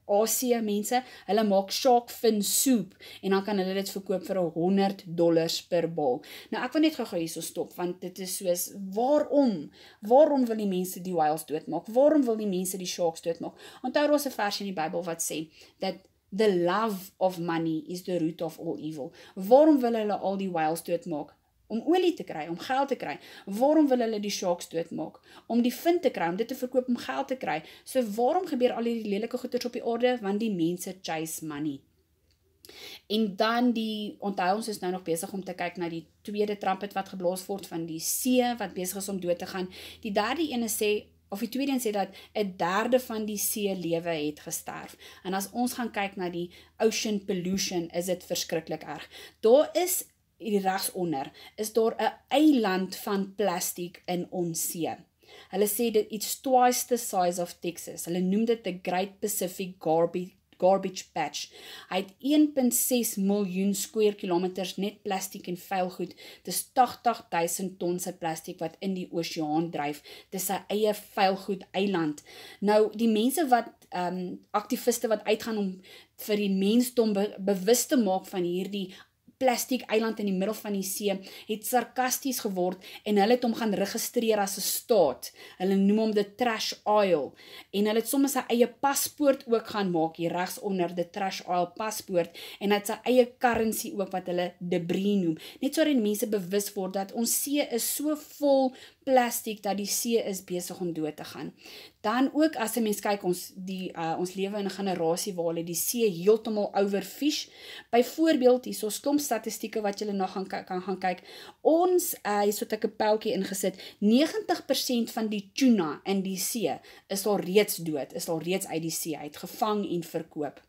Asie mense, hulle maak shark fin soep, en dan kan hulle dit verkoop vir $100 per bal. Nou, ek wil net gou hierso stop, want dit is soos, waarom wil die mense die whales doodmaak? Waarom wil die mense die sharks doodmaak? Onthou daar is 'n vers in die Bybel wat sê, dat the love of money is the root of all evil. Waarom wil hulle al die whales doodmaak? Om olie te kry, om geld te kry. Waarom wil hulle die sharks doodmaak? Om die vin te kry, om dit te verkoop, om geld te kry. So waarom gebeur al die lelike goeders op die aarde? Want die mense chase money. En dan onthou ons is nou nog besig om te kyk na die tweede trumpet wat geblaas word van die see, wat besig is om dood te gaan. Die derde ene sê, of die tweede sê dat 1/3 van die see lewe het gesterf. En as ons gaan kyk na die ocean pollution, is dit verskriklik erg. Daar is, hier regsonder, is daar 'n eiland van plastiek in ons see. Hulle sê dit it's twice the size of Texas. Hulle noem dit the Great Pacific Garbage Patch. Hy het 1,6 miljoen square kilometers net plastiek en vuilgoed. Dis 80,000 ton se plastiek wat in die oseaan dryf. Dis sy eie vuilgoed eiland. Nou, die mense wat, aktiviste wat uitgaan om vir die mensdom bewus te maak van hierdie plastiek eiland in die middel van die see, het sarkasties geword en hulle het hom gaan registreer as 'n staat. Hulle noem hom the Trash Isle en hulle het soms sy eie paspoort ook gaan maak, hier regs onder the Trash Isle paspoort, en hy het sy eie currency ook wat hulle debris noem. Net sodat die mense bewus word dat ons see is so vol plastiek dat die see is besig om dood te gaan. Dan ook as 'n mens kyk, ons lewe in 'n generasie waar hulle die see heeltemal overfish. Byvoorbeeld, hier is klomp statistieke wat julle nog kan gaan kyk. Ons, hier het ek 'n pyltjie ingesit, 90% van die tuna in die see is al reeds dood, is al reeds uit die see uit, gevang en verkoop.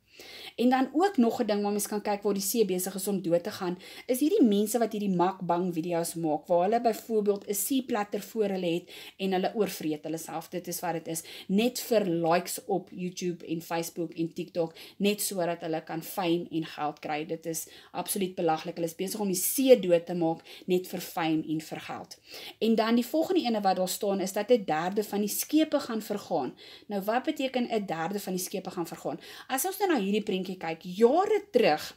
En dan ook nog 'n ding waar mens kan kyk waar die see besig is om dood te gaan, is hierdie mense wat hierdie mukbang video's maak, waar hulle byvoorbeeld 'n seeplatter voor hulle het en hulle oorvreet hulle self, dit is wat dit is, net vir likes op YouTube en Facebook en TikTok, net sodat hulle kan fame en geld kry. Dit is absoluut belaglik. Hulle is besig om die see dood te maak, net vir fame en vir geld. En dan die volgende ene wat daar staan, is dat 1/3 van die skepe gaan vergaan. Nou wat beteken 1/3 van die skepe gaan vergaan? As ons nou na hierdie prentjie kyk, jare terug,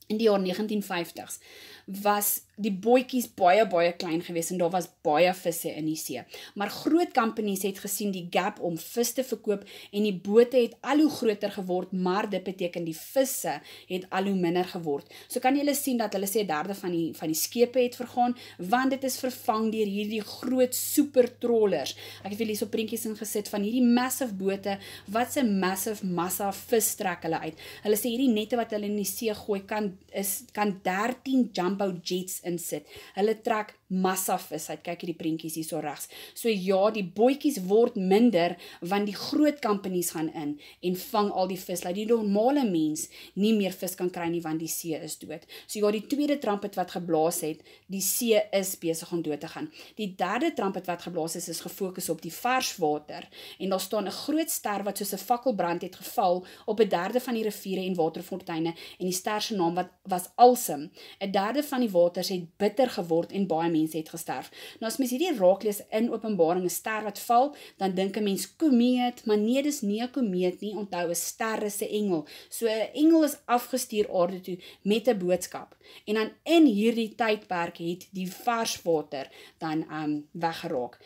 in die jaar 1950s, was die bootjies baie klein gewees en daar was baie visse in die see. Maar groot companies het gesien die gap om vis te verkoop en die bote het al hoe groter geword, maar dit beteken die visse het al hoe minder geword. So kan julle sien dat hulle sê 1/3 van die skepe het vergaan, want dit is vervang deur hierdie groot super trawlers. Ek het hier so prentjies ingesit van hierdie massive bote, wat se massive massa vis trek hulle uit. Hulle sê hierdie nette wat hulle in die see gooi kan 13 jumbo jets insit. Hulle trek massa vis uit. Kyk hierdie prentjies hier so regs. So ja, die bootjies word minder want die groot companies gaan in en vang al die vis, dat die normale mens nie meer vis kan kry nie want die see is dood. So ja, die tweede trumpet wat geblaas het, die see is besig om dood te gaan. Die derde trumpet wat geblaas is gefokus op die vars water en daar staan 'n groot ster wat soos 'n fakkelbrand het geval op 1/3 van die riviere en waterfonteine en die ster se naam was Alsem. 1/3 van die waters het bitter geword en baie mense het gesterf. Nou as mens hierdie raak lees in Openbaring, 'n ster wat val, dan dink 'n mens komeet, maar nee, dis nie 'n komeet nie. Onthou, 'n ster is 'n engel. So 'n engel is afgestuur aarde toe met 'n boodskap. En dan in hierdie tydperk het die vars water dan weggeraak.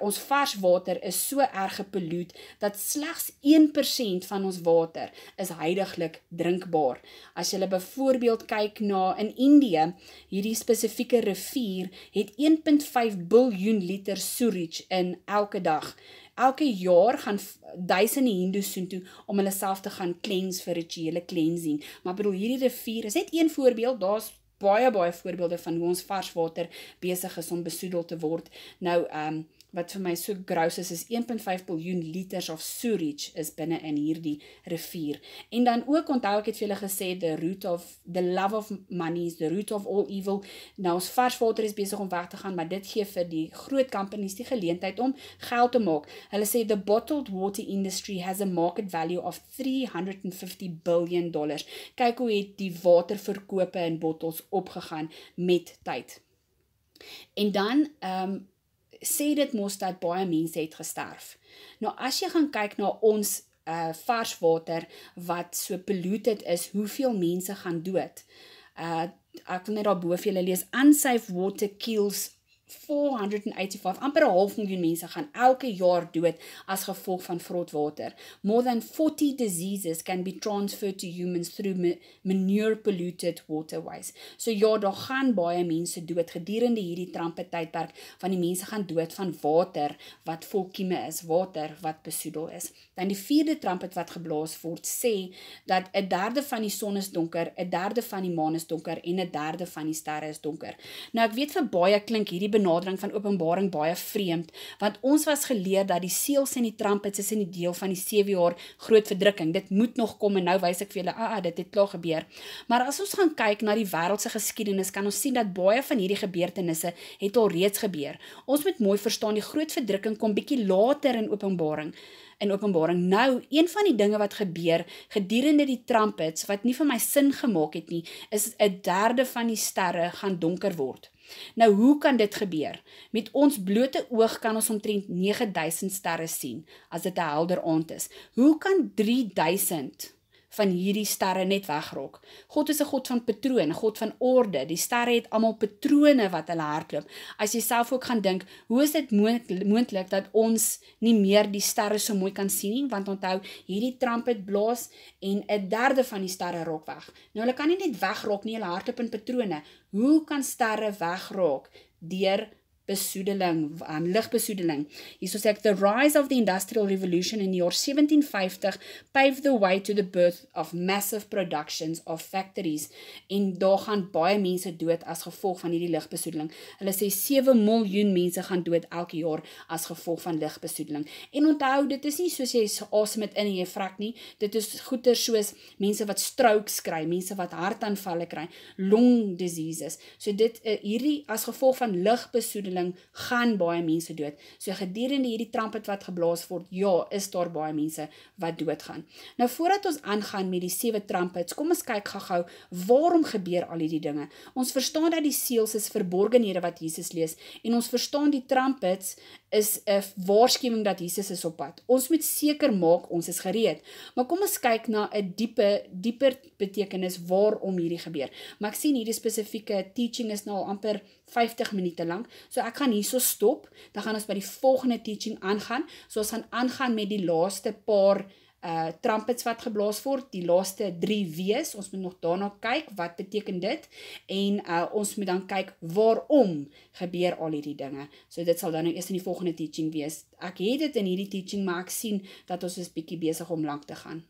Ons vars water is so erg gepollute dat slegs 1% van ons water is heiliglik drinkbaar. As jy byvoorbeeld kyk na in Indië, hierdie spesifieke rivier het 1,5 biljoen liter sewage in elke dag. Elke jaar gaan duisende hindoes soontoe om hulle self te gaan cleanse vir rituele cleansing. Maar bedoel, hierdie rivier is net een voorbeeld, daar's baie voorbeelde van hoe ons vars water besig is om besoedel te word. Nou, wat vir my so gross is 1.5 biljoen liters of sewage is binne in hierdie rivier. En dan ook onthou ek het vir julle gesê the love of money is the root of all evil. Nou ons varswater is besig om weg te gaan, maar dit gee vir die groot companies die geleentheid om geld te maak. Hulle sê the bottled water industry has a market value of $350 billion. Kyk hoe het die waterverkope in bottels opgegaan met tyd. En dan sê dit mos dat baie mense het gesterf. Nou as jy gaan kyk na ons varswater wat so polluted is, hoeveel mense gaan dood? Ek wil net daarbo vir julle lees, unsafe water kills 485, amper 500,000 mense gaan elke jaar dood as gevolg van vrot water. More than 40 diseases can be transferred to humans through manure polluted waterways. So ja, daar gaan baie mense dood gedurende hierdie trampetydperk, van die mense gaan dood van water wat vol kieme is, water wat besoedel is. Dan die 4de trampet wat geblaas word, sê dat 1/3 van die son is donker, 1/3 van die maan is donker en 1/3 van die sterre is donker. Nou ek weet vir baie klink hierdie benadering van Openbaring baie vreemd, want ons was geleer dat die seels en die trumpets is in die deel van die 7 jaar groot verdrukking. Dit moet nog kom en nou wys ek vir julle, dit het klaar gebeur. Maar as ons gaan kyk na die wêreldse geskiedenis, kan ons sien dat baie van hierdie gebeurtenisse het al reeds gebeur. Ons moet mooi verstaan, die groot verdrukking kom bietjie later in Openbaring. Nou, een van die dinge wat gebeur gedurende die trumpets, wat nie vir my sin gemaak het nie, is 1/3 van die sterre gaan donker word. Nou, hoe kan dit gebeur? Met ons blote oog kan ons omtrent 9000 sterre sien, as dit 'n helder aand is. Hoe kan 3000 van hierdie sterre net wegraak? God is 'n God van patroon, 'n God van orde. Die sterre het almal patrone wat hulle hardloop. As jy self ook gaan dink, hoe is dit moontlik dat ons nie meer die sterre so mooi kan sien nie? Want onthou, hierdie trumpet blaas en 1/3 van die sterre raak weg. Nou, hulle kan nie net wegraak nie, hulle hardloop in patrone. Hoe kan sterre wegraak? Deur besoedeling, ligbesoedeling. Hierso sê ek, the rise of the Industrial Revolution in die jaar 1750 paved the way to the birth of massive productions of factories, en daar gaan baie mense dood as gevolg van hierdie ligbesoedeling. Hulle sê 7 miljoen mense gaan dood elke jaar as gevolg van ligbesoedeling. En onthou, dit is nie soos jy asem dit in en jy vrek nie, dit is goeie soos mense wat strokes kry, mense wat hartaanvalle kry, lung diseases. So dit, hierdie as gevolg van ligbesoedeling gaan baie mense dood. So gedurende hierdie trumpet wat geblaas word, ja, is daar baie mense wat doodgaan. Nou voordat ons aangaan met die 7 trumpets, kom ons kyk gou-gou, waarom gebeur al hierdie dinge? Ons verstaan dat die seels is verborgenhede wat Jesus lees, en ons verstaan die trumpets is 'n waarskuwing dat Jesus is op pad. Ons moet seker maak ons is gereed. Maar kom ons kyk na 'n dieper betekenis waarom hierdie gebeur. Maar ek sien hierdie spesifieke teaching is nou al amper 50 minute lank, so ek gaan hierso stop, dan gaan ons by die volgende teaching aangaan, so ons gaan aangaan met die laaste paar trumpets wat geblaas word, die laaste 3 W's, ons moet nog daarna kyk, wat beteken dit, en ons moet dan kyk, waarom gebeur al hierdie dinge, so dit sal dan nou eers in die volgende teaching wees. Ek het dit in hierdie teaching, maar ek sien dat ons is bietjie besig om lank te gaan.